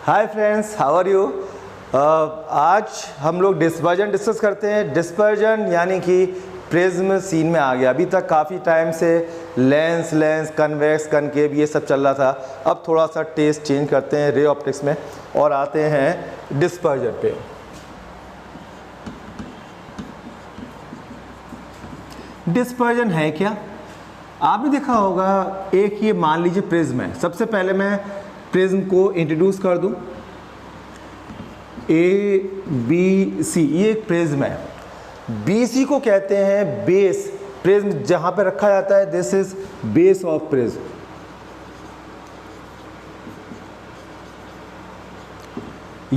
Hi friends, how are you. आज हम लोग डिस्पर्जन डिस्कस करते हैं। डिस्पर्जन यानी कि प्रिज्म सीन में आ गया। अभी तक काफ़ी टाइम से लेंस कन्वेक्स कनकेव ये सब चल रहा था। अब थोड़ा सा टेस्ट चेंज करते हैं रे ऑप्टिक्स में और आते हैं डिस्पर्जन पे। डिस्पर्जन है क्या? आपने देखा होगा, एक ये मान लीजिए प्रिज्म है। सबसे पहले मैं प्रिज्म को इंट्रोड्यूस कर दूं। ए बी सी, ये एक प्रिज्म है। बी सी को कहते हैं बेस। प्रिज्म जहां पे रखा जाता है, this is base of prism.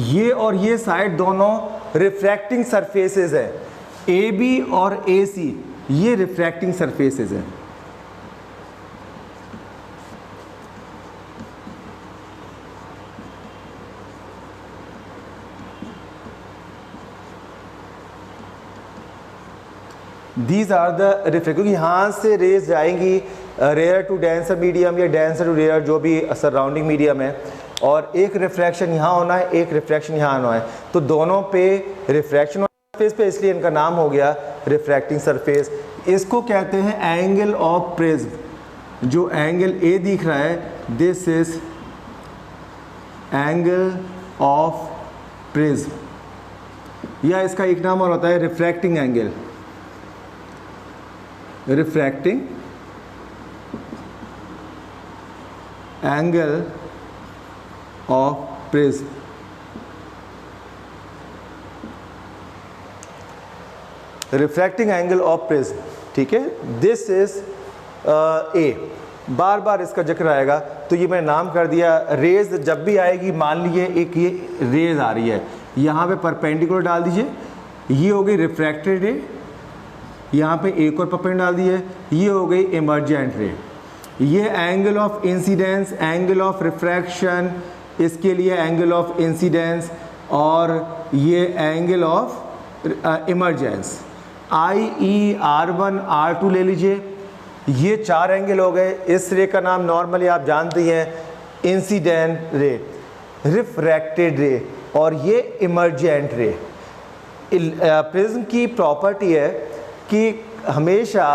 ये और ये साइड दोनों रिफ्रैक्टिंग सरफेसेस है। ए बी और ए सी ये रिफ्रैक्टिंग सरफेसेस हैं। दीज आर द रिफ्रैक्ट, क्योंकि यहाँ से रेज जाएंगी रेयर टू डेंसर मीडियम या डेंसर टू रेयर, जो भी सराउंडिंग मीडियम है, और एक रिफ्रैक्शन यहाँ होना है, एक रिफ्रैक्शन यहाँ आना है। तो दोनों पे रिफ्रैक्शन सरफेस पे, इसलिए इनका नाम हो गया रिफ्रैक्टिंग सरफेस। इसको कहते हैं एंगल ऑफ प्रिज्म। जो एंगल ए दिख रहा है, this is angle of prism, या इसका एक नाम और होता है refracting angle. Refracting angle of prism. Refracting angle of prism, ठीक है। This is a. बार बार इसका जिक्र आएगा, तो ये मैं नाम कर दिया। रेज जब भी आएगी, मान लीजिए एक ये रेज आ रही है, यहाँ पे परपेंडिकुलर डाल दीजिए, ये हो गई रिफ्रैक्टेड रे। यहाँ पे एक और परपेंडिकुलर डाल दिए, ये हो गई इमर्जेंट रे। ये angle of incidence, angle of refraction, इसके लिए एंगल ऑफ इंसिडेंस, और ये angle of emergence. IE, R1, R2 ले लीजिए। ये चार एंगल हो गए। इस रे का नाम नॉर्मली आप जानते हैं इंसिडेंट रे, रिफ्रैक्टेड रे, और ये इमर्जेंट रे। प्रिज्म की प्रॉपर्टी है कि हमेशा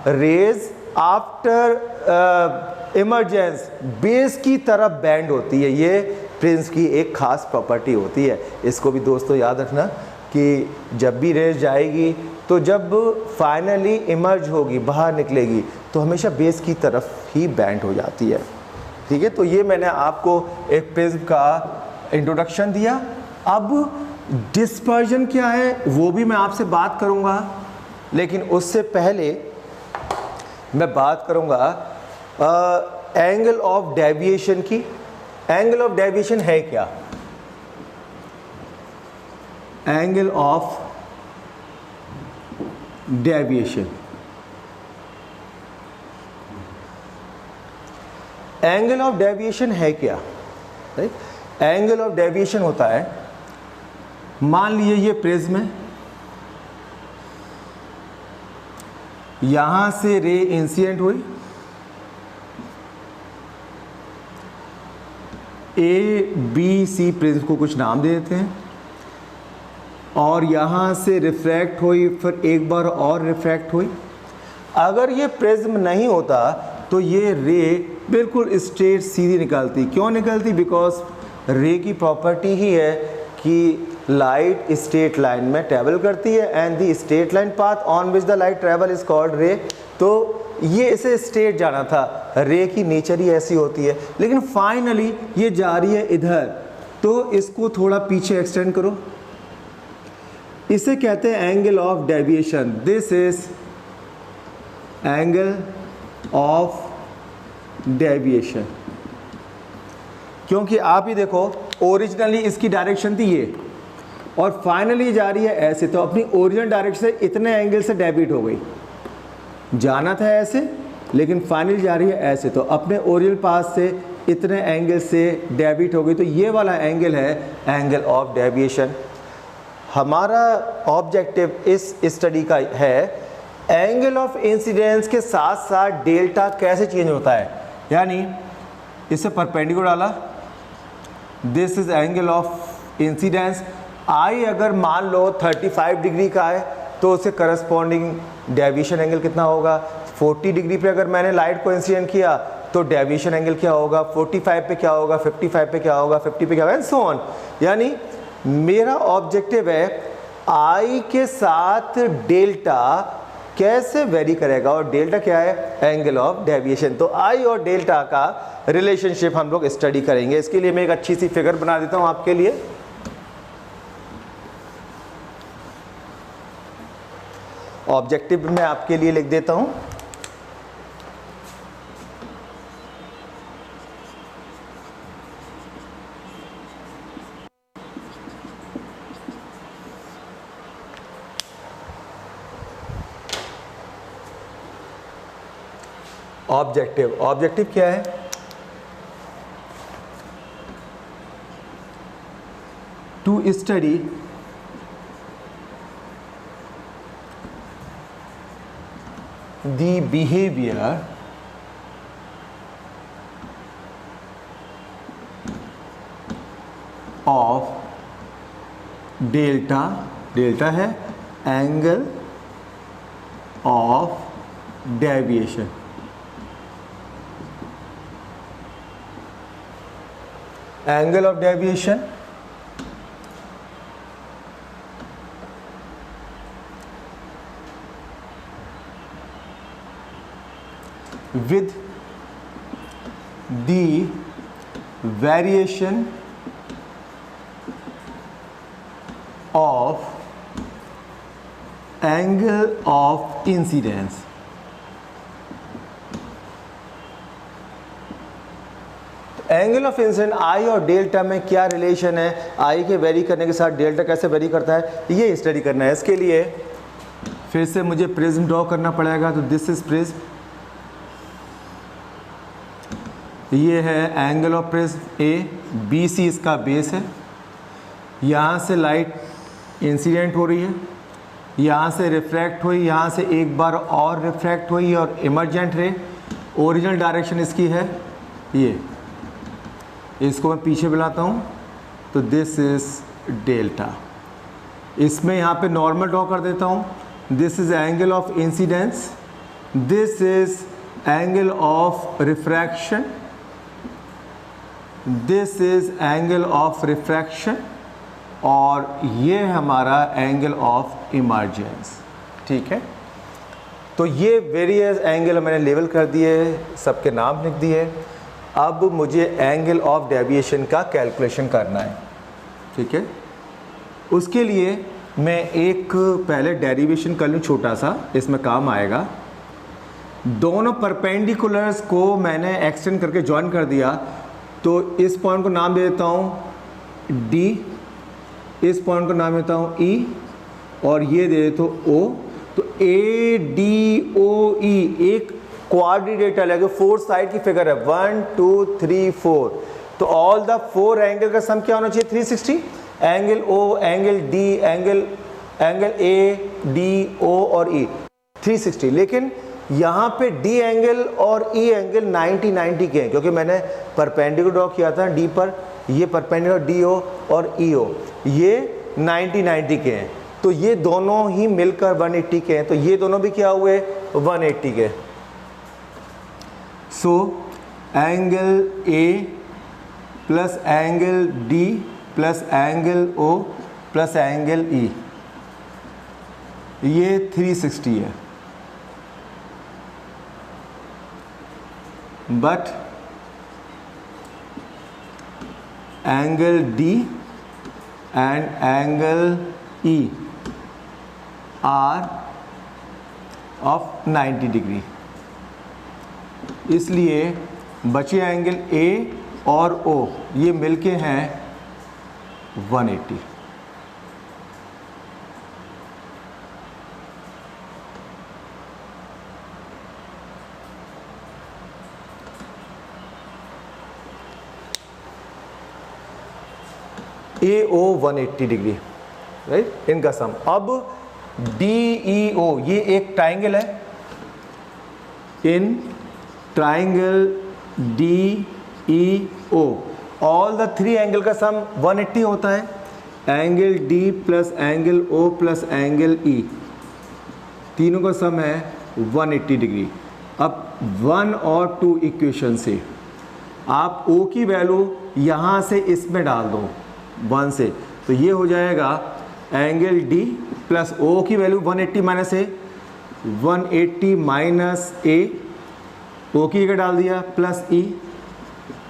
रेज आफ्टर इमर्जेंस बेस की तरफ बैंड होती है। ये प्रिज्म की एक खास प्रॉपर्टी होती है। इसको भी दोस्तों याद रखना कि जब भी रेज जाएगी, तो जब फाइनली इमर्ज होगी, बाहर निकलेगी, तो हमेशा बेस की तरफ ही बैंड हो जाती है, ठीक है। तो ये मैंने आपको एक प्रिज्म का इंट्रोडक्शन दिया। अब डिस्पर्जन क्या है वो भी मैं आपसे बात करूंगा, लेकिन उससे पहले मैं बात करूंगा एंगल ऑफ डेविएशन की। एंगल ऑफ डेविएशन है क्या? Angle of deviation, angle of deviation है क्या? राइट, एंगल ऑफ डेविएशन होता है, मान लीजिए ये प्रिज्म है, यहां से रे इंसिडेंट हुई, ए बी सी प्रिज्म को कुछ नाम दे देते हैं, और यहाँ से रिफ्रैक्ट हुई, फिर एक बार और रिफ्रैक्ट हुई। अगर ये प्रिज्म नहीं होता तो ये रे बिल्कुल स्ट्रेट सीधी निकलती। क्यों निकलती? बिकॉज रे की प्रॉपर्टी ही है कि लाइट स्ट्रेट लाइन में ट्रैवल करती है, and the straight line path on which the light travel is called रे। तो ये इसे स्ट्रेट जाना था, रे की नेचर ही ऐसी होती है। लेकिन फाइनली ये जा रही है इधर, तो इसको थोड़ा पीछे एक्सटेंड करो। इसे कहते हैं angle of deviation. This is angle of deviation. क्योंकि आप ही देखो, ओरिजिनली इसकी डायरेक्शन थी ये, और फाइनली जा रही है ऐसे, तो अपनी ओरिजिनल डायरेक्शन से इतने एंगल से डेविएट हो गई। जाना था ऐसे, लेकिन फाइनली जा रही है ऐसे, तो अपने ओरिजिनल पाथ से इतने एंगल से डेविएट हो गई। तो ये वाला एंगल है एंगल ऑफ डेविएशन। हमारा ऑब्जेक्टिव इस स्टडी का है एंगल ऑफ इंसिडेंस के साथ साथ डेल्टा कैसे चेंज होता है। यानी इसे परपेंडिकुलर डाला, this is angle of incidence. I अगर मान लो 35 डिग्री का है तो उससे करस्पॉन्डिंग डेविएशन एंगल कितना होगा। 40 डिग्री पे अगर मैंने लाइट को इंसिडेंट किया तो डेविएशन एंगल क्या होगा, 45 पे क्या होगा, 55 पे क्या होगा, 50 पे क्या होगा, एंड सो ऑन। यानी मेरा ऑब्जेक्टिव है आई के साथ डेल्टा कैसे वेरी करेगा, और डेल्टा क्या है, एंगल ऑफ डेविएशन। तो आई और डेल्टा का रिलेशनशिप हम लोग स्टडी करेंगे। इसके लिए मैं एक अच्छी सी फिगर बना देता हूं आपके लिए। ऑब्जेक्टिव मैं आपके लिए लिख देता हूं। ऑब्जेक्टिव क्या है, to study the behavior of delta है angle of deviation. Angle of deviation with the variation of angle of incidence। Angle of incidence i और डेल्टा में क्या रिलेशन है, आई के वेरी करने के साथ डेल्टा कैसे वेरी करता है, ये स्टडी करना है। इसके लिए फिर से मुझे प्रिज्म ड्रॉ करना पड़ेगा। तो दिस इज प्रिज्म, ये है angle of prism A, B C इसका बेस है। यहाँ से लाइट इंसिडेंट हो रही है, यहाँ से रिफ्रैक्ट हुई, यहाँ से एक बार और रिफ्रैक्ट हुई और इमर्जेंट रे। ओरिजिनल डायरेक्शन इसकी है ये, इसको मैं पीछे बुलाता हूँ। तो दिस इज डेल्टा। इसमें यहाँ पे नॉर्मल ड्रॉ कर देता हूँ। This is angle of incidence, this is angle of refraction, this is angle of refraction, और ये हमारा एंगल ऑफ इमर्जेंस। ठीक है, तो ये वेरियस एंगल मैंने लेवल कर दिए, सबके नाम लिख दिए। अब मुझे एंगल ऑफ डेविएशन का कैलकुलेशन करना है। ठीक है, उसके लिए मैं एक पहले डेरिवेशन कर लूँ छोटा सा, इसमें काम आएगा। दोनों परपेंडिकुलर्स को मैंने एक्सटेंड करके ज्वाइन कर दिया। तो इस पॉइंट को नाम दे देता हूँ D, इस पॉइंट को नाम देता हूँ E, और ये दे देता हूँ O। तो ADOE एक क्वाड्रिलेटरल है, 4 साइड की फिगर है, 1 2 3 4। तो ऑल द 4 एंगल का सम क्या होना चाहिए, 360। Angle O, angle D, angle A, D, O और E 360। लेकिन यहाँ पे D एंगल और E एंगल 90 के हैं, क्योंकि मैंने परपेंडिकुलर ड्रॉ किया था D पर। ये परपेंडिकुलर DO और EO ये 90 के हैं। तो ये दोनों ही मिलकर 180 के हैं। तो ये दोनों भी क्या हुए, 180 के। So angle A plus angle D plus angle O plus angle E, ये 360 है। But angle D and angle E are of 90 degree, इसलिए बचे एंगल A और O ये मिलके हैं 180। AO 180 डिग्री, राइट, इनका सम। अब DEO ये एक ट्राइंगल है। In triangle DEO all the three angle का सम 180 होता है, angle D plus angle O plus angle E, तीनों का सम है 180 डिग्री। अब 1 और 2 इक्वेशन से आप O की वैल्यू यहाँ से इसमें डाल दो 1 से, तो ये हो जाएगा एंगल D प्लस O की value 180 minus A, 180 minus A, O की जगह डाल दिया plus E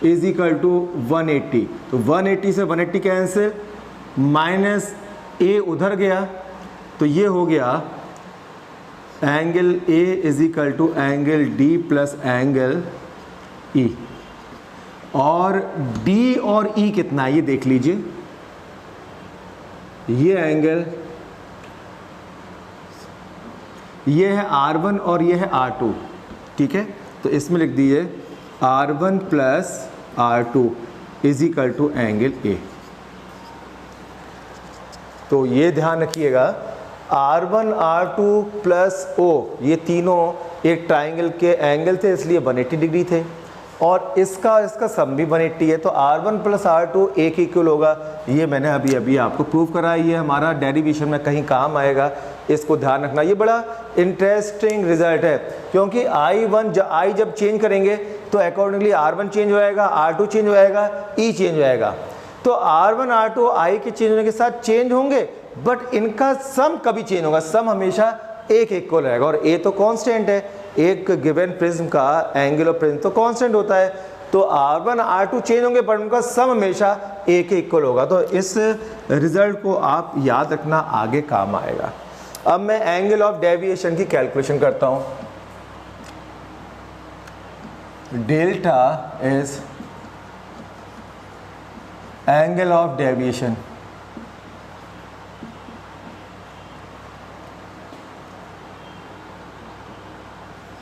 is equal to 180। तो 180 से 180 कैंसिल, माइनस A उधर गया, तो ये हो गया angle A is equal to angle D plus angle E। और D और E कितना है ये देख लीजिए, ये एंगल ये है R1 और ये है R2, ठीक है। तो इसमें लिख दीजिए R1 plus R2 is equal to angle A। तो ये ध्यान रखिएगा R1 R2 प्लस O ये तीनों एक ट्राइंगल के एंगल थे, इसलिए 180 डिग्री थे, और इसका सम भी 180 है। तो R1 प्लस R2 A के इक्वल होगा। ये मैंने अभी आपको प्रूव करा, ये हमारा डेरिवेशन में कहीं काम आएगा, इसको ध्यान रखना। ये बड़ा इंटरेस्टिंग रिजल्ट है, क्योंकि I जब चेंज करेंगे तो अकॉर्डिंगली R1 चेंज हो जाएगा, R2 चेंज हो जाएगा, E चेंज हो जाएगा। तो R1 R2 I के चेंज होने के साथ चेंज होंगे, बट इनका सम कभी चेंज होगा, सम हमेशा A के इक्वल रहेगा। और A तो कांस्टेंट है, एक गिवन प्रिज्म का एंगल ऑफ प्रिज्म तो कांस्टेंट होता है। तो R1 R2 चेंज होंगे, पर उनका सम हमेशा A के इक्वल होगा। तो इस रिजल्ट को आप याद रखना, आगे काम आएगा। अब मैं एंगल ऑफ डेविएशन की कैलकुलेशन करता हूं। Delta is angle of deviation,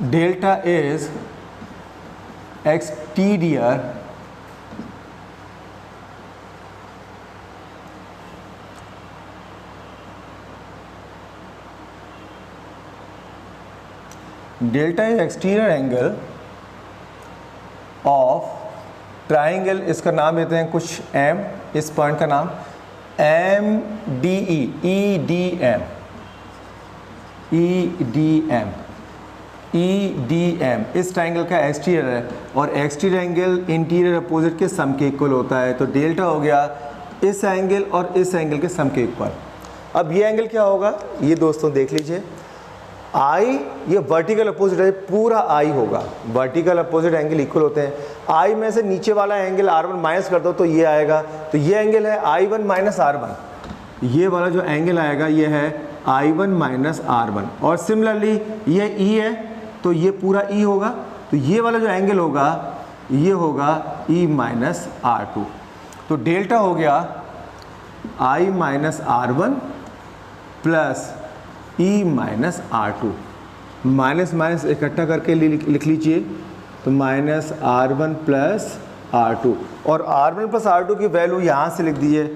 delta is exterior delta is exterior angle of triangle, इसका नाम देते हैं कुछ M, इस पॉइंट का नाम MDE, EDM, इस ट्राइंगल का एक्सटीरियर है, और एक्सटीरियर एंगल इंटीरियर अपोजिट के सम के इक्वल होता है। तो डेल्टा हो गया इस एंगल और इस एंगल के सम के इक्वल। अब ये एंगल क्या होगा, ये दोस्तों देख लीजिए, I ये वर्टिकल अपोजिट है, पूरा I होगा, वर्टिकल अपोजिट एंगल इक्वल होते हैं। I में से नीचे वाला एंगल R1 माइनस कर दो तो ये आएगा, तो ये एंगल है I1 माइनस R1, ये वाला जो एंगल आएगा ये है I1 माइनस R1। और सिमिलरली ये E है, तो ये पूरा E होगा, तो ये वाला जो एंगल होगा ये होगा E माइनस R2। तो डेल्टा हो गया I minus R1 plus E minus R2, minus minus इकट्ठा करके लिख लीजिए, तो माइनस R1 प्लस R2, और R1 प्लस R2 की वैल्यू यहाँ से लिख दीजिए,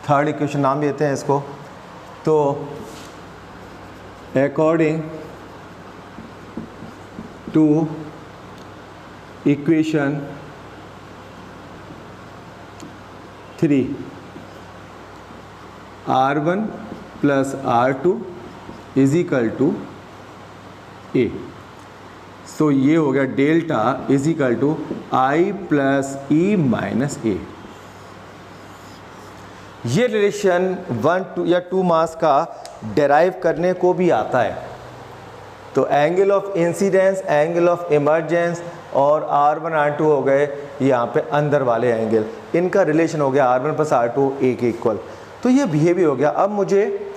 थर्ड इक्वेशन नाम देते हैं इसको। तो according to equation 3 R1 plus R2 is equal to A। So ये हो गया delta is equal to I plus E minus A। ये रिलेशन 1 या 2 मास का डेराइव करने को भी आता है। तो angle of incidence, angle of emergence और R1 R2 हो गए यहाँ पे अंदर वाले एंगल, इनका रिलेशन हो गया R1 प्लस R2 A के इक्वल। तो ये भी हो गया। अब मुझे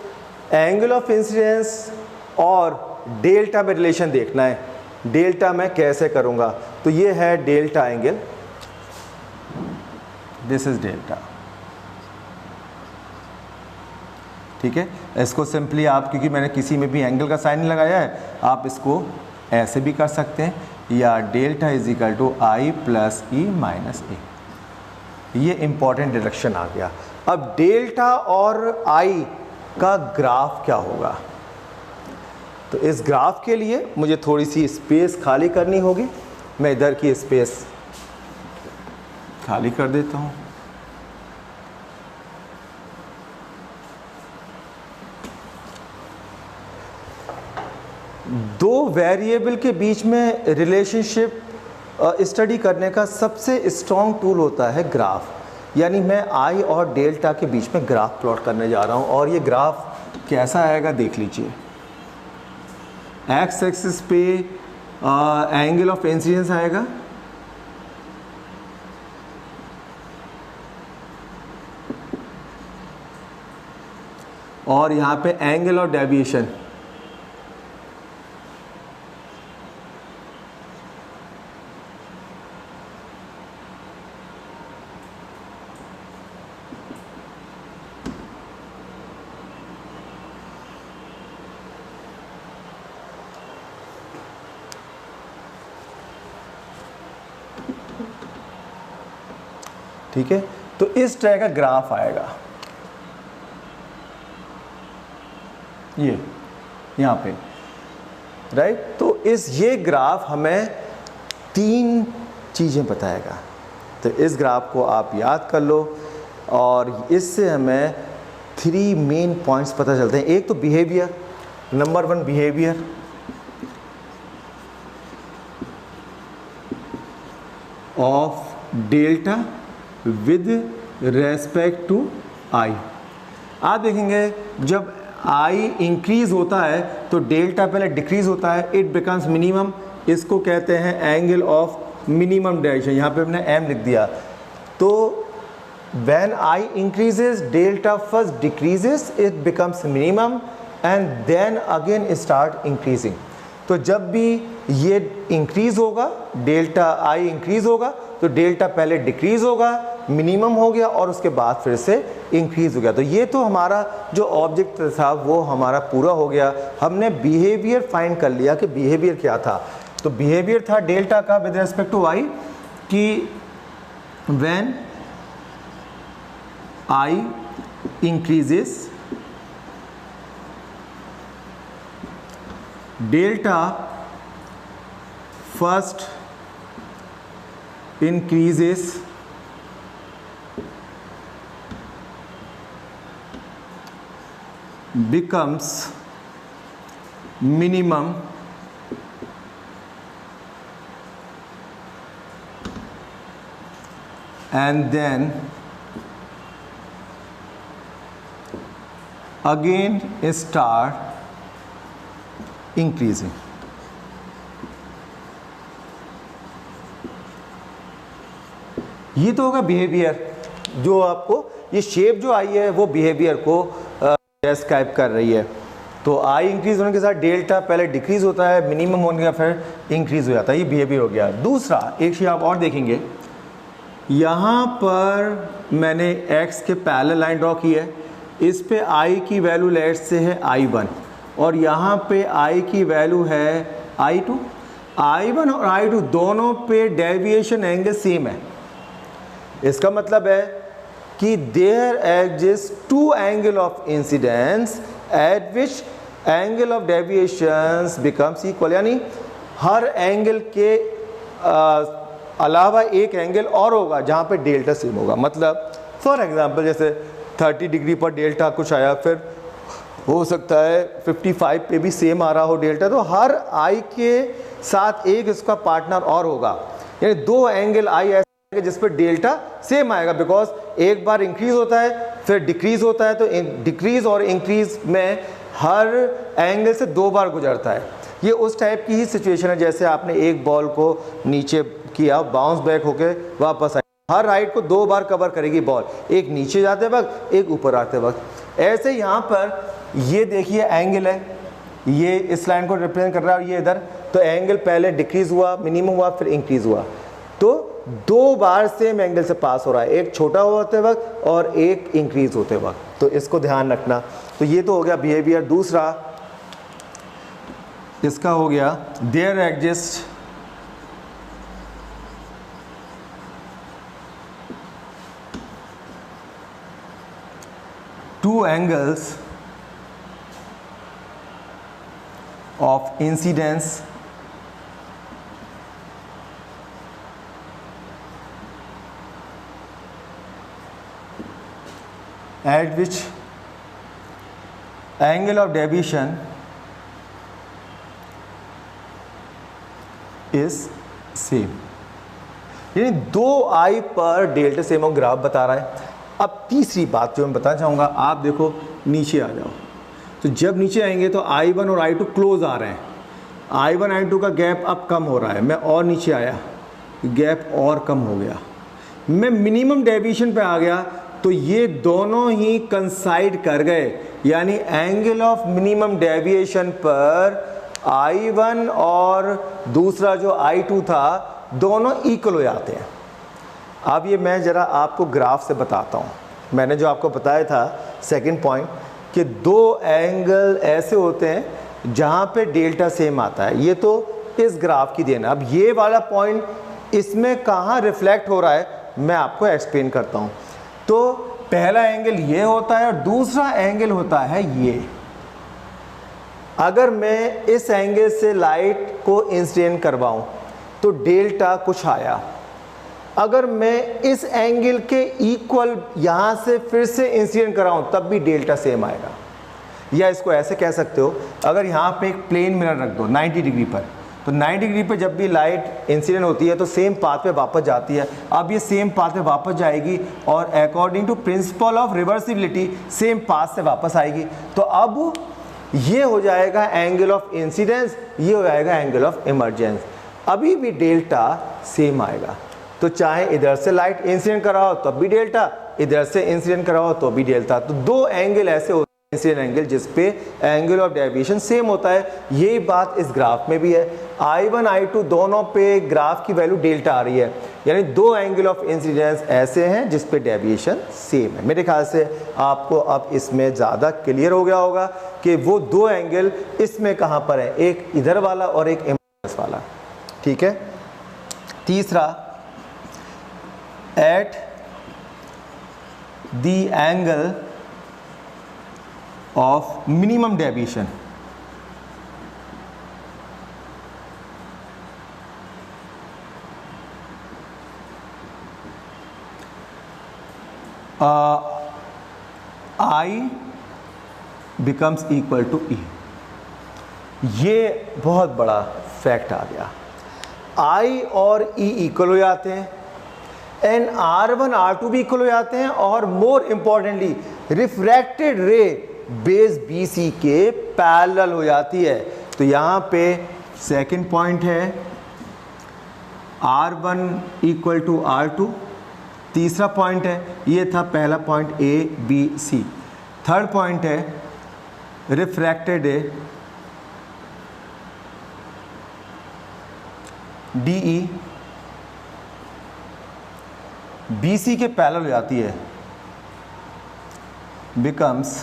एंगल ऑफ इंसिडेंस और डेल्टा में रिलेशन देखना है। डेल्टा मैं कैसे करूँगा, तो ये है delta angle, this is delta, ठीक है। इसको सिंपली आप, क्योंकि मैंने किसी में भी एंगल का साइन नहीं लगाया है, आप इसको ऐसे भी कर सकते हैं, या delta is equal to I plus E minus A। ये इंपॉर्टेंट डिडक्शन आ गया। अब डेल्टा और I का ग्राफ क्या होगा, तो इस ग्राफ के लिए मुझे थोड़ी सी स्पेस खाली करनी होगी। मैं इधर की स्पेस खाली कर देता हूँ। दो वेरिएबल के बीच में रिलेशनशिप स्टडी करने का सबसे स्ट्रॉन्ग टूल होता है ग्राफ। यानी मैं आई और डेल्टा के बीच में ग्राफ प्लॉट करने जा रहा हूँ और ये ग्राफ कैसा आएगा देख लीजिए। एक्स एक्सिस पे एंगल ऑफ इंसिडेंस आएगा, और यहाँ पे एंगल ऑफ डेविएशन, ठीक है। तो इस तरह का ग्राफ आएगा, ये यहाँ पे, राइट। तो ये ग्राफ हमें तीन चीज़ें बताएगा। तो इस ग्राफ को आप याद कर लो और इससे हमें थ्री मेन पॉइंट्स पता चलते हैं। एक तो behaviour, number one behaviour, of delta with respect to i. आप देखेंगे जब आई इंक्रीज होता है तो डेल्टा पहले डिक्रीज होता है, इट बिकम्स मिनिमम। इसको कहते हैं एंगल ऑफ मिनिमम डेविएशन। यहाँ पे हमने एम लिख दिया। तो when I increases delta first decreases, it becomes minimum and then again start increasing. तो जब भी ये इंक्रीज होगा, डेल्टा आई इंक्रीज होगा, तो डेल्टा पहले डिक्रीज होगा, मिनिमम हो गया और उसके बाद फिर से इंक्रीज हो गया। तो ये तो हमारा जो ऑब्जेक्ट था वो हमारा पूरा हो गया। हमने बिहेवियर फाइंड कर लिया कि बिहेवियर क्या था। तो बिहेवियर था डेल्टा का विद रिस्पेक्ट टू आई कि when I increases, delta first increases becomes minimum and then again start increasing। ये तो होगा बिहेवियर। जो आपको ये शेप जो आई है वो बिहेवियर को डिस्क्राइब कर रही है। तो आई इंक्रीज होने के साथ डेल्टा पहले डिक्रीज होता है, मिनिमम होने का फिर इंक्रीज हो जाता है, ये बिहेवियर हो गया। दूसरा एक चीज़ आप और देखेंगे, यहाँ पर मैंने x के पैरेलल लाइन ड्रॉ की है। इस पे i की वैल्यू लेट से है i1 और यहाँ पे i की वैल्यू है i2। i1 और i2 दोनों पे डेविएशन एंगल सेम है। इसका मतलब है कि there exist two angle of incidence at which angle of deviations becomes equal. यानी हर एंगल के अलावा एक एंगल और होगा जहाँ पे डेल्टा सेम होगा। मतलब फॉर एग्जांपल जैसे 30 डिग्री पर डेल्टा कुछ आया, फिर हो सकता है 55 पे भी सेम आ रहा हो डेल्टा। तो हर आई के साथ एक इसका पार्टनर और होगा, यानी दो एंगल आई ऐसे जिस पर डेल्टा सेम आएगा। बिकॉज एक बार इंक्रीज होता है फिर डिक्रीज होता है, तो डिक्रीज और इंक्रीज में हर एंगल से दो बार गुजरता है। ये उस टाइप की ही सिचुएशन है जैसे आपने एक बॉल को नीचे किया, बाउंस बैक होके वापस आए। हर राइड को दो बार कवर करेगी बॉल, एक नीचे जाते वक्त एक ऊपर आते वक्त। ऐसे यहाँ पर ये देखिए एंगल है, ये इस लाइन को रिप्रेजेंट कर रहा है, ये इधर। तो एंगल पहले डिक्रीज हुआ, मिनिमम हुआ, फिर इंक्रीज हुआ। तो दो बार सेम एंगल से पास हो रहा है, एक छोटा होते वक्त और एक इंक्रीज होते वक्त। तो इसको ध्यान रखना। तो ये तो हो गया बिहेवियर। दूसरा इसका हो गया there exist two angles of incidence at which angle of deviation is same, यानी 2i पर डेल्टा सेम और ग्राफ बता रहा है। अब तीसरी बात जो मैं बताना चाहूँगा, आप देखो नीचे आ जाओ, तो जब नीचे आएंगे तो i1 और i2 क्लोज आ रहे हैं, i1 i2 का गैप अब कम हो रहा है। मैं और नीचे आया, गैप और कम हो गया, मैं मिनिमम डेविएशन पे आ गया, तो ये दोनों ही कंसाइड कर गए, यानी एंगल ऑफ मिनिमम डेविएशन पर i1 और दूसरा जो i2 था, दोनों इक्वल हो जाते हैं। अब ये मैं ज़रा आपको ग्राफ से बताता हूँ। मैंने जो आपको बताया था सेकंड पॉइंट कि दो एंगल ऐसे होते हैं जहाँ पे डेल्टा सेम आता है, ये तो इस ग्राफ की देना। अब ये वाला पॉइंट इसमें कहाँ रिफ्लेक्ट हो रहा है, मैं आपको एक्सप्लेन करता हूँ। तो पहला एंगल ये होता है और दूसरा एंगल होता है ये। अगर मैं इस एंगल से लाइट को इंसिडेंट करवाऊं तो डेल्टा कुछ आया, अगर मैं इस एंगल के इक्वल यहाँ से फिर से इंसिडेंट कराऊं तब भी डेल्टा सेम आएगा। या इसको ऐसे कह सकते हो, अगर यहाँ पे एक प्लेन मिरर रख दो 90 डिग्री पर, तो 90 डिग्री पे जब भी लाइट इंसिडेंट होती है तो सेम पाथ पे वापस जाती है। अब ये सेम पाथ पे वापस जाएगी और according to principle of reversibility same path से वापस आएगी। तो अब ये हो जाएगा एंगल ऑफ इंसिडेंस, ये हो जाएगा एंगल ऑफ इमर्जेंस, अभी भी डेल्टा सेम आएगा। तो चाहे इधर से लाइट इंसिडेंट कराओ तब भी डेल्टा, इधर से इंसिडेंट कराओ तो भी डेल्टा। तो दो एंगल ऐसे होते हैं इंसिडेंट एंगल जिसपे एंगल ऑफ डेविएशन सेम होता है। यही बात इस ग्राफ में भी है, i1 i2 दोनों पे ग्राफ की वैल्यू डेल्टा आ रही है, यानी दो एंगल ऑफ इंसिडेंस ऐसे हैं जिस पे डेविएशन सेम है। मेरे ख्याल से आपको अब इसमें ज़्यादा क्लियर हो गया होगा कि वो दो एंगल इसमें कहाँ पर है, एक इधर वाला और एक इमर्जेंस वाला। ठीक है। तीसरा, eight the angle of minimum deviation I becomes equal to E। ये बहुत बड़ा फैक्ट आ गया, I और E इक्वल हो जाते हैं, एंड R1 R2 भी इक्वल हो जाते हैं, और मोर इम्पॉर्टेंटली रिफ्रैक्टेड रे बेस BC के पैरेलल हो जाती है। तो यहाँ पे सेकंड पॉइंट है R1 इक्वल टू R2, तीसरा पॉइंट है, ये था पहला point A B C, third point है रिफ्रैक्टेड रे DE BC के पैरेलल हो जाती है, becomes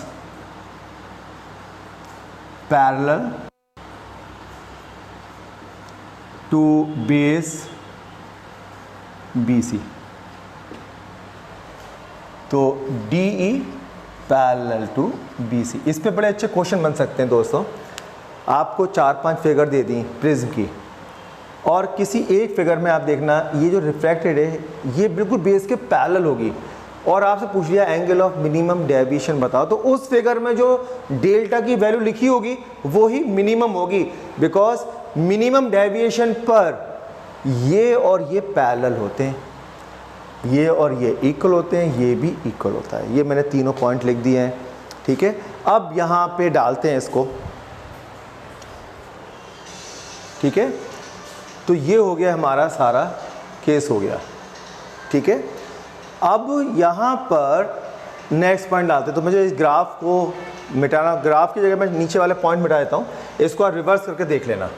parallel to base BC। तो DE पैरेलल टू BC, इस पे बड़े अच्छे क्वेश्चन बन सकते हैं दोस्तों। आपको 4-5 फिगर दे दी प्रिज्म की, और किसी एक फिगर में आप देखना ये जो रिफ्रैक्टेड है ये बिल्कुल बेस के पैरेलल होगी, और आपसे पूछ लिया एंगल ऑफ मिनिमम डेविएशन बताओ, तो उस फिगर में जो डेल्टा की वैल्यू लिखी होगी वो ही मिनिमम होगी, बिकॉज मिनिमम डेविएशन पर ये और ये पैरेलल होते हैं, ये और ये इक्वल होते हैं, ये भी इक्वल होता है। ये मैंने तीनों पॉइंट लिख दिए हैं। ठीक है, अब यहाँ पे डालते हैं इसको। ठीक है, तो ये हो गया हमारा सारा केस हो गया। ठीक है, अब यहाँ पर नेक्स्ट पॉइंट डालते हैं। तो मुझे इस ग्राफ को मिटाना, ग्राफ की जगह मैं नीचे वाले पॉइंट मिटा देता हूँ, इसको आप रिवर्स करके देख लेना।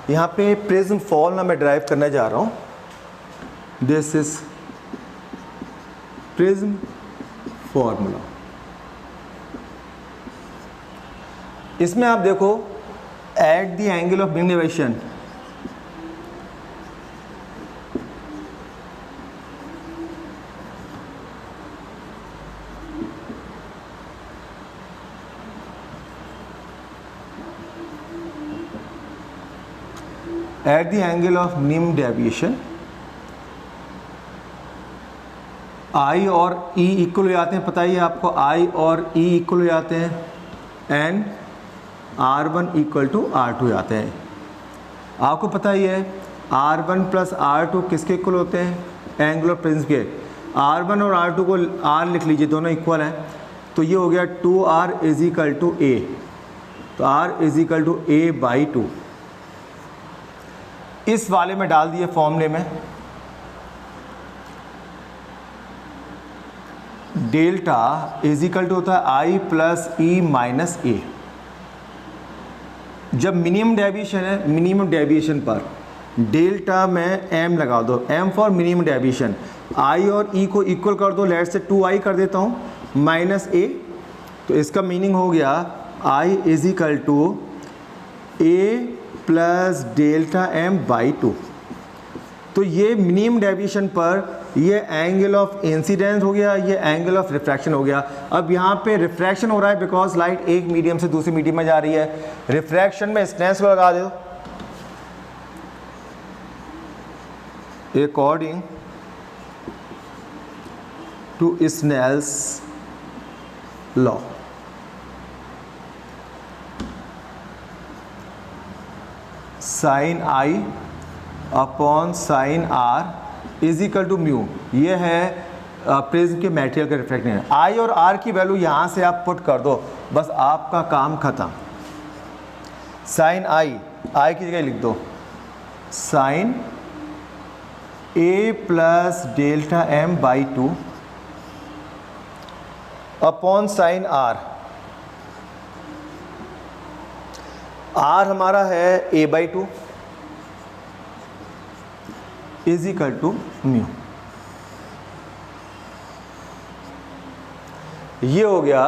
यहाँ पे प्रिज्म फॉर्मूला मैं ड्राइव करने जा रहा हूँ। This is prism formula. इसमें आप देखो at the angle of minimum deviation at the angle of minimum deviation i और ई इक्वल हो जाते हैं, पता ही है आपको, आई और ई इक्वल हो जाते हैं and R1 equal to R2 हो जाते हैं। आपको पता ही है R1 प्लस R2 किसके इक्वल होते हैं, एंगल ऑफ प्रिज्म के। R1 और R2 को R लिख लीजिए, दोनों इक्वल हैं, तो ये हो गया 2R is equal to A, तो R is equal to A/2। इस वाले में डाल दिए फॉर्मूले में, डेल्टा इज इक्वल टू होता है I plus E minus A। जब मिनिमम डेविएशन है, मिनिमम डेविएशन पर डेल्टा में m लगा दो, m for minimum deviation, I और E को इक्वल कर दो, लेट से 2I कर देता हूँ माइनस A, तो इसका मीनिंग हो गया I is equal to A plus delta m/2। तो ये मिनिमम डेविएशन पर ये एंगल ऑफ इंसिडेंस हो गया, ये एंगल ऑफ रिफ्रैक्शन हो गया। अब यहाँ पे रिफ्रैक्शन हो रहा है बिकॉज लाइट एक मीडियम से दूसरे मीडियम में जा रही है। रिफ्रैक्शन में स्नेल्स लॉ लगा दो, according to Snell's law sine I upon sine R is equal to mu. ये है प्रिज्म के मटेरियल का रिफ्रैक्शन। I और R की वैल्यू यहाँ से आप पुट कर दो, बस आपका काम खत्म। साइन I की जगह लिख दो sine A plus delta m/2 upon sine R। R हमारा है A/2 is equal to mu. ये हो गया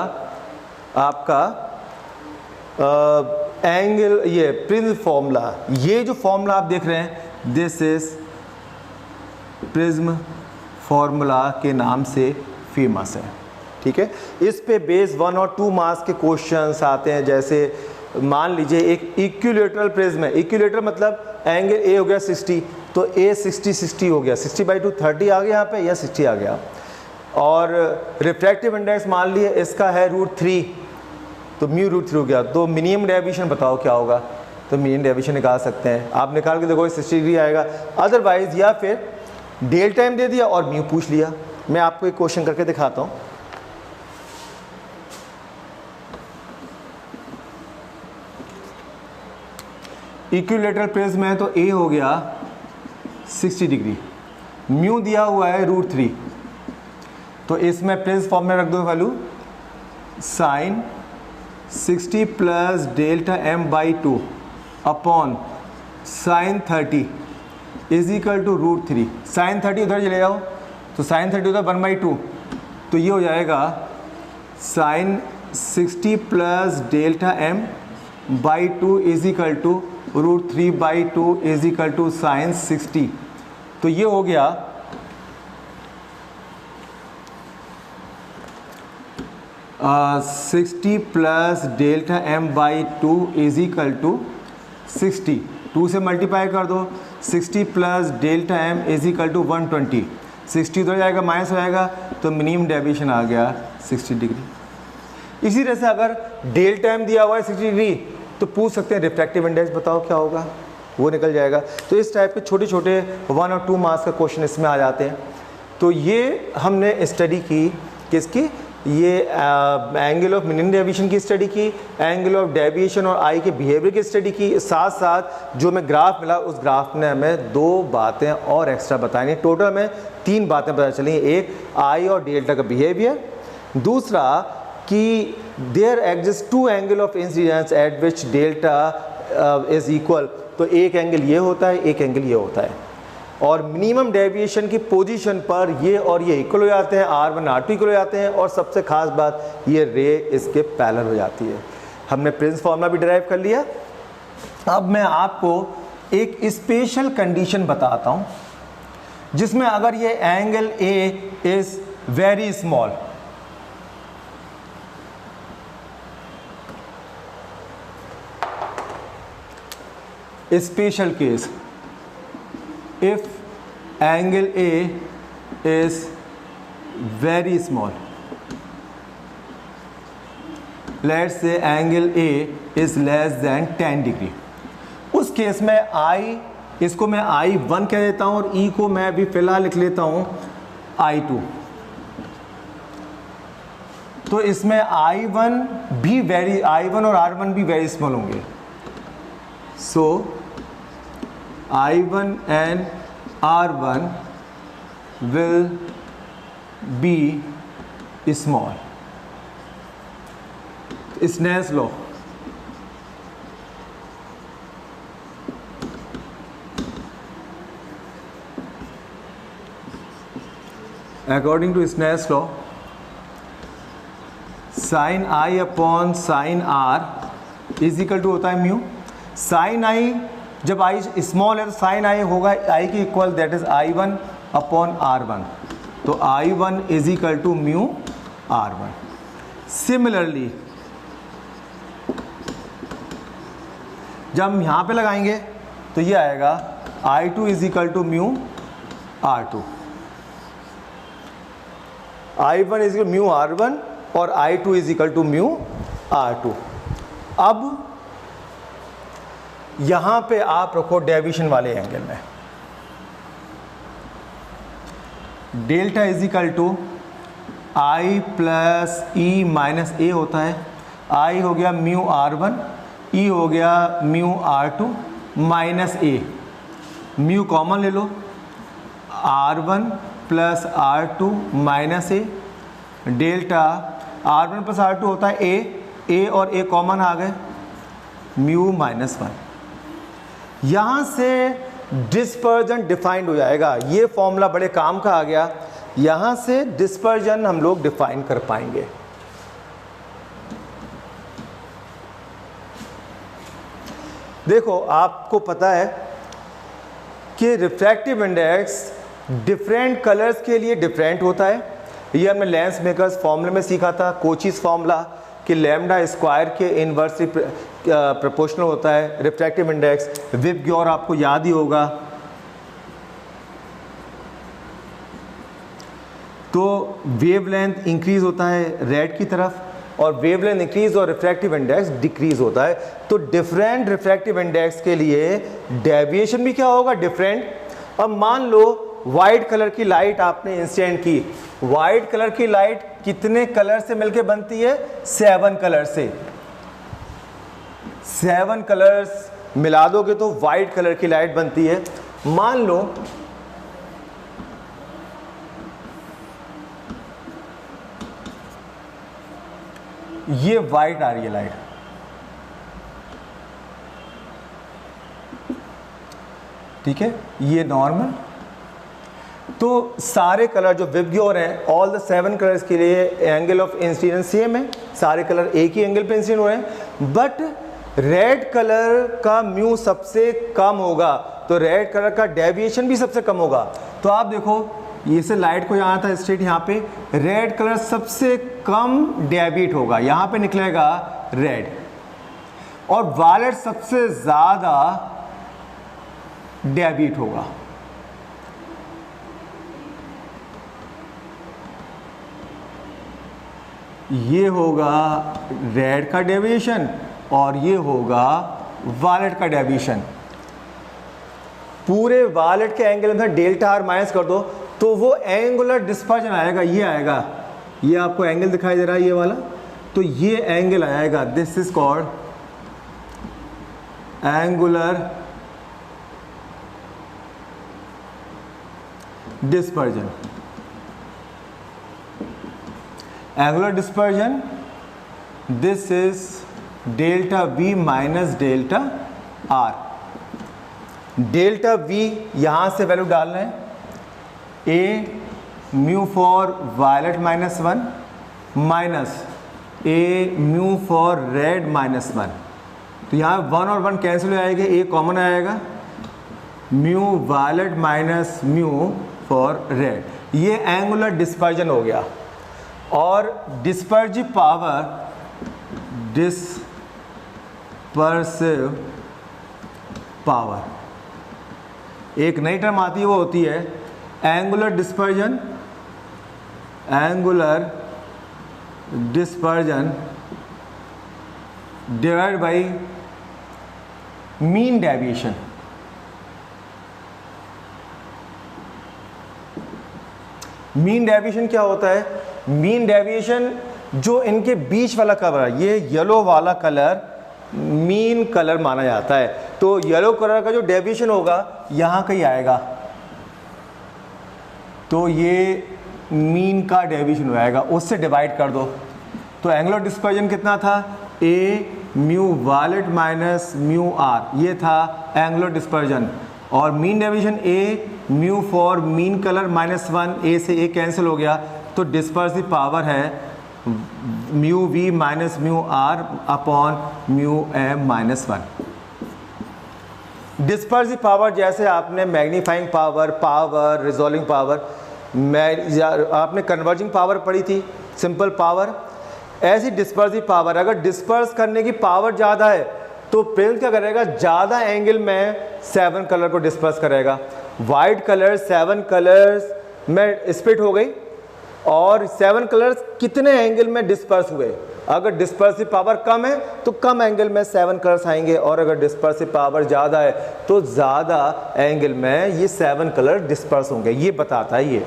आपका एंगल, ये प्रिज्म फॉर्मूला। ये जो फॉर्मूला आप देख रहे हैं, दिस इज प्रिज्म फॉर्मूला के नाम से फेमस है, ठीक है। इस पे बेस 1 और 2 मार्क्स के क्वेश्चंस आते हैं। जैसे मान लीजिए एक इक्विलेटरल प्रिज्म है, इक्विलेटरल मतलब एंगल ए हो गया 60, तो ए 60 हो गया, 60/2 30 आ गया यहाँ पे, या 60 आ गया। और रिफ्रैक्टिव इंडेक्स मान लिए इसका है √3, तो म्यू √3 हो गया। तो मिनिमम डेविएशन बताओ क्या होगा, तो मिनिमम डेविएशन निकाल सकते हैं आप, निकाल के देखो 60 डिग्री आएगा। अदरवाइज या फिर डेल टाइम दे दिया और म्यू पूछ लिया। मैं आपको एक क्वेश्चन करके दिखाता हूँ। इक्विलेटरल प्रिज्म है, तो ए हो गया 60 डिग्री, म्यू दिया हुआ है √3, तो इसमें प्रिज्म फॉर्म में रख दो value sine 60 plus delta m/2 upon sine 30 is equal to √3। Sine 30 उधर चले जाओ, तो साइन 30 उधर 1/2, तो ये हो जाएगा sine 60 plus delta m/2 is equal to √3/2 is equal to sine 60। तो ये हो गया 60 plus delta m/2 is equal to 60, 2 से मल्टीप्लाई कर दो, 60 plus delta m is equal to 120, 60 उधर जाएगा माइनस हो जाएगा, तो मिनिमम डेविएशन आ गया 60 डिग्री। इसी तरह से अगर डेल्टा m दिया हुआ है 60 डिग्री, तो पूछ सकते हैं रिफ्रैक्टिव इंडेक्स बताओ क्या होगा, वो निकल जाएगा। तो इस टाइप के छोटे छोटे 1 और 2 मार्क्स का क्वेश्चन इसमें आ जाते हैं। तो ये हमने स्टडी की किसकी, ये एंगल ऑफ मिनिमम डेविएशन की स्टडी की, एंगल ऑफ डेविएशन और आई के बिहेवियर की स्टडी की। साथ साथ जो हमें ग्राफ मिला, उस ग्राफ ने हमें 2 बातें और एक्स्ट्रा बताई। टोटल में 3 बातें पता चली। एक आई और डेल्टा का बिहेवियर, दूसरा कि there exist 2 angle of incidence at which delta is equal, तो एक एंगल ये होता है, एक एंगल ये होता है, और मिनिमम डेविएशन की पोजीशन पर ये और ये इक्वल हो जाते हैं, R1 R2 इक्वल हो जाते हैं, और सबसे खास बात ये रे इसके पैरेलल हो जाती है। हमने प्रिज्म फॉर्मूला भी डिराइव कर लिया। अब मैं आपको एक स्पेशल कंडीशन बताता हूँ जिसमें अगर ये angle A is very small, special case, if angle A is very small, let's say angle A is less than 10 degree, उस केस में I, इसको मैं I1 कह देता हूँ और E को मैं अभी फिलहाल लिख लेता हूँ I2। तो इसमें I1 और R1 भी वेरी स्मॉल होंगे। सो I1 and R1 will be small। Snell's law, according to Snell's law, sin I upon sin R is equal to होता है म्यू। sin I जब I स्मॉल है तो sin I होगा I के इक्वल, that is I1 upon R1। तो I1 is equal to mu R1। Similarly जब हम यहाँ पे लगाएंगे तो ये आएगा I2 is equal to mu R2। I1 is equal mu R1 और I2 is equal to mu R2। अब यहां पे आप रखो डेविएशन वाले एंगल में, delta is equal to I plus E minus a होता है। I हो गया म्यू R1, E हो गया mu R2 minus a, mu common ले लो, R1 प्लस R2 माइनस ए, डेल्टा R1 प्लस R2 होता है ए और ए कॉमन आ गए, म्यू माइनस 1। यहाँ से डिस्पर्जन डिफाइंड हो जाएगा। ये फॉर्मूला बड़े काम का आ गया, यहाँ से डिस्पर्जन हम लोग डिफाइन कर पाएंगे। देखो आपको पता है कि रिफ्रैक्टिव इंडेक्स डिफरेंट कलर्स के लिए डिफरेंट होता है। ये हमने लेंस मेकर्स फॉर्मूले में सीखा था, कोचीज फॉर्मूला, कि लैम्डा स्क्वायर के इनवर्सली प्रोपोर्शनल होता है रिफ्रैक्टिव इंडेक्स। विबग्योर आपको याद ही होगा। तो वेवलेंथ इंक्रीज होता है रेड की तरफ और वेवलेंथ इंक्रीज और रिफ्रैक्टिव इंडेक्स डिक्रीज होता है। तो डिफरेंट रिफ्रैक्टिव इंडेक्स के लिए डेविएशन भी क्या होगा, डिफरेंट। अब मान लो वाइट कलर की लाइट आपने इंसिडेंट की, वाइट कलर की लाइट कितने कलर से मिलके बनती है, 7 कलर से। 7 कलर्स मिला दोगे तो वाइट कलर की लाइट बनती है। मान लो ये वाइट आ रही है लाइट, ठीक है, ये नॉर्मल। तो सारे कलर जो विबग्योर हैं, ऑल द 7 कलर्स के लिए एंगल ऑफ इंसिडेंस सेम है, सारे कलर एक ही एंगल पे इंसिडेंट हो रहे हैं। बट रेड कलर का म्यू सबसे कम होगा, तो रेड कलर का डेविएशन भी सबसे कम होगा। तो आप देखो ये से लाइट को यहाँ था स्ट्रेट, यहाँ पे रेड कलर सबसे कम डेविएट होगा, यहाँ पे निकलेगा रेड, और वायलेट सबसे ज़्यादा डेविएट होगा। ये होगा रेड का डेविएशन और ये होगा वायलेट का डेविएशन। पूरे वायलेट के एंगल में डेल्टा आर माइनस कर दो तो वो एंगुलर डिस्पर्जन आएगा, ये आएगा, ये आपको एंगल दिखाई दे रहा है ये वाला, तो ये एंगल आएगा, this is called angular dispersion. Angular dispersion, this is delta V minus delta R। Delta V यहां से वैल्यू डालना है, a mu for violet minus 1 minus a mu for red minus 1। तो यहाँ 1 और 1 कैंसिल हो जाएगा, ए कॉमन आएगा, mu violet minus mu for red. ये एंगुलर डिस्पर्जन हो गया। और डिस्पर्जिव पावर, डिस्पर्सिव पावर एक नई टर्म आती है, वो होती है angular dispersion, angular dispersion divide by mean deviation. Mean deviation क्या होता है? मीन डेविएशन जो इनके बीच वाला कलर है, ये येलो वाला कलर मीन कलर माना जाता है। तो येलो कलर का जो डेविएशन होगा यहाँ कहीं आएगा, तो ये मीन का डेविएशन हो जाएगा, उससे डिवाइड कर दो। तो एंगुलर डिस्पर्जन कितना था? A mu violet minus mu r, ये था एंगुलर डिस्पर्जन। और mean deviation a mu for mean colour -1, a से ए कैंसिल हो गया, तो डिस्पर्सिव पावर है mu v minus mu r upon mu m -1। Dispersive power जैसे आपने magnifying power, power, resolving power, आपने कन्वर्जिंग पावर पढ़ी थी, सिंपल पावर, ऐसी डिस्पर्सिव पावर, अगर डिस्पर्स करने की पावर ज़्यादा है तो प्रिज्म क्या करेगा? ज़्यादा एंगल में 7 कलर को डिस्पर्स करेगा। वाइट कलर 7 कलर्स में स्प्लिट हो गई, और 7 कलर्स कितने एंगल में डिस्पर्स हुए? अगर डिस्पर्सिव पावर कम है तो कम एंगल में 7 कलर्स आएंगे, और अगर डिस्पर्सिव पावर ज़्यादा है तो ज़्यादा एंगल में ये 7 कलर डिस्पर्स होंगे। ये बताता है ये,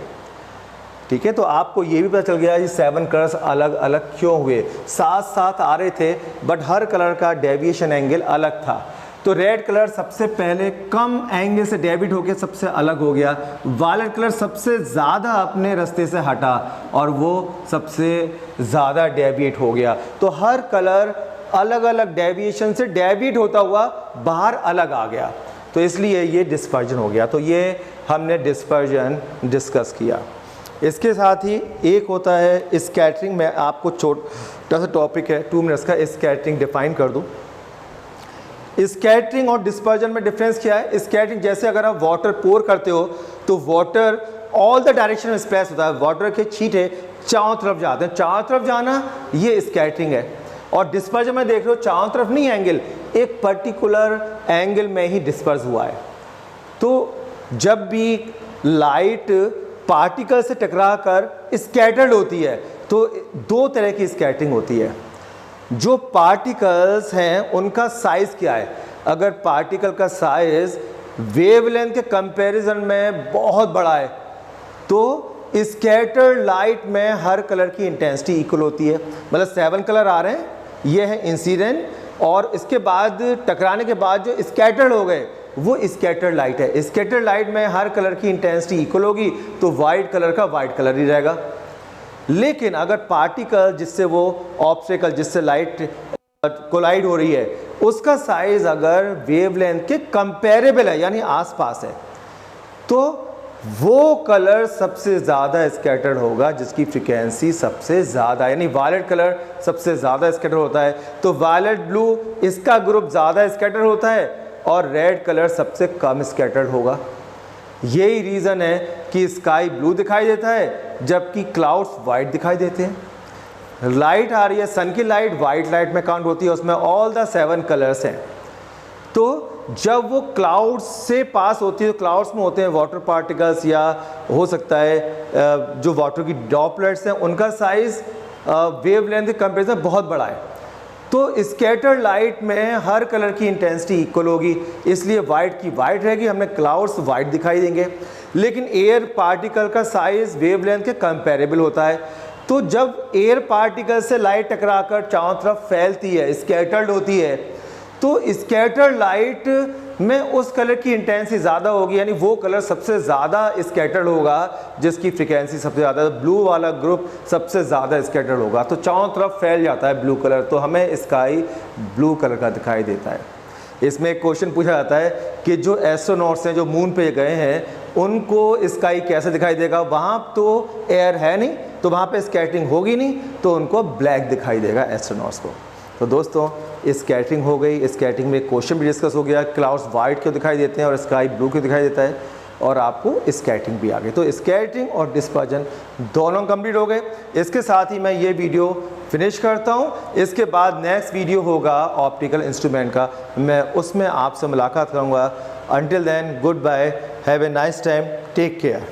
ठीक है। तो आपको ये भी पता चल गया ये 7 कलर्स अलग अलग क्यों हुए, साथ साथ आ रहे थे बट हर कलर का डेविएशन एंगल अलग था। तो रेड कलर सबसे पहले कम एंगल से डेविएट होकर सबसे अलग हो गया, वायलेट कलर सबसे ज़्यादा अपने रास्ते से हटा और वो सबसे ज़्यादा डेविएट हो गया। तो हर कलर अलग अलग डेविएशन से डेविएट होता हुआ बाहर अलग आ गया, तो इसलिए ये डिस्पर्जन हो गया। तो ये हमने डिस्पर्जन डिस्कस किया। इसके साथ ही एक होता है स्कैटरिंग। मैं आपको छोटा सा टॉपिक है 2 मिनट्स का, स्कैटरिंग डिफाइन कर दूं। स्कैटरिंग और डिस्पर्जन में डिफरेंस क्या है? स्कैटरिंग जैसे अगर आप वाटर पोर करते हो तो वाटर ऑल द डायरेक्शन में स्प्रेस होता है, वाटर के छींटे चारों तरफ जाते हैं, चारों तरफ जाना ये स्कैटरिंग है। और डिस्पर्जन में देख रहे हो चारों तरफ नहीं एंगल, एक पर्टिकुलर एंगल में ही डिस्पर्स हुआ है। तो जब भी लाइट पार्टिकल से टकरा कर स्कैटर्ड होती है तो 2 तरह की स्कैटरिंग होती है। जो पार्टिकल्स हैं उनका साइज क्या है? अगर पार्टिकल का साइज वेवलेंथ के कंपैरिजन में बहुत बड़ा है तो स्कैटर्ड लाइट में हर कलर की इंटेंसिटी इक्वल होती है। मतलब 7 कलर आ रहे हैं, ये है इंसिडेंट, और इसके बाद टकराने के बाद जो स्कैटर्ड हो गए वो स्कैटर्ड लाइट है। स्कैटर्ड लाइट में हर कलर की इंटेंसिटी इक्वल होगी तो वाइट कलर का वाइट कलर ही रहेगा। लेकिन अगर पार्टिकल जिससे वो ऑब्स्टेकल जिससे लाइट कोलाइड हो रही है उसका साइज अगर वेवलेंथ के कंपेरेबल है यानी आसपास है तो वो कलर सबसे ज़्यादा स्कैटर्ड होगा जिसकी फ्रीक्वेंसी सबसे ज़्यादा, यानी वायलेट कलर सबसे ज़्यादा स्कैटर होता है। तो वायलेट ब्लू इसका ग्रुप ज़्यादा स्कैटर होता है और रेड कलर सबसे कम स्कैटर्ड होगा। यही रीज़न है कि स्काई ब्लू दिखाई देता है जबकि क्लाउड्स वाइट दिखाई देते हैं। लाइट आ रही है, सन की लाइट वाइट लाइट में काउंट होती है, उसमें ऑल द 7 कलर्स हैं। तो जब वो क्लाउड्स से पास होती है तो क्लाउड्स में होते हैं वाटर पार्टिकल्स या हो सकता है जो वाटर की ड्रॉपलेट्स हैं उनका साइज वेवलेंथ के कंपेरिजन बहुत बड़ा है। तो स्कैटर्ड लाइट में हर कलर की इंटेंसिटी इक्वल होगी, इसलिए वाइट की वाइट रहेगी, हमें क्लाउड्स वाइट दिखाई देंगे। लेकिन एयर पार्टिकल का साइज वेवलेंथ के कंपेरेबल होता है। तो जब एयर पार्टिकल से लाइट टकराकर चारों तरफ फैलती है, स्कैटर्ड होती है, तो स्कैटर्ड लाइट में उस कलर की इंटेंसिटी ज़्यादा होगी, यानी वो कलर सबसे ज़्यादा स्कैटर्ड होगा जिसकी फ्रीक्वेंसी सबसे ज़्यादा, ब्लू वाला ग्रुप सबसे ज़्यादा स्कैटर्ड होगा। तो चारों तरफ फैल जाता है ब्लू कलर, तो हमें स्काई ब्लू कलर का दिखाई देता है। इसमें एक क्वेश्चन पूछा जाता है कि जो एस्ट्रोनॉट्स हैं जो मून पे गए हैं उनको स्काई कैसे दिखाई देगा? वहाँ तो एयर है नहीं तो वहाँ पे स्कैटरिंग होगी नहीं, तो उनको ब्लैक दिखाई देगा एस्ट्रोनॉट्स को। तो दोस्तों स्कैटरिंग हो गई। स्कैटरिंग में क्वेश्चन भी डिस्कस हो गया, क्लाउड्स वाइट क्यों दिखाई देते हैं और स्काई ब्लू क्यों दिखाई देता है। और आपको स्कैटरिंग भी आ गई। तो स्कैटरिंग और डिस्पर्जन दोनों कंप्लीट हो गए। इसके साथ ही मैं ये वीडियो फिनिश करता हूँ। इसके बाद नेक्स्ट वीडियो होगा ऑप्टिकल इंस्ट्रूमेंट का, मैं उसमें आपसे मुलाकात करूँगा। Until then good bye, have a nice time, take care.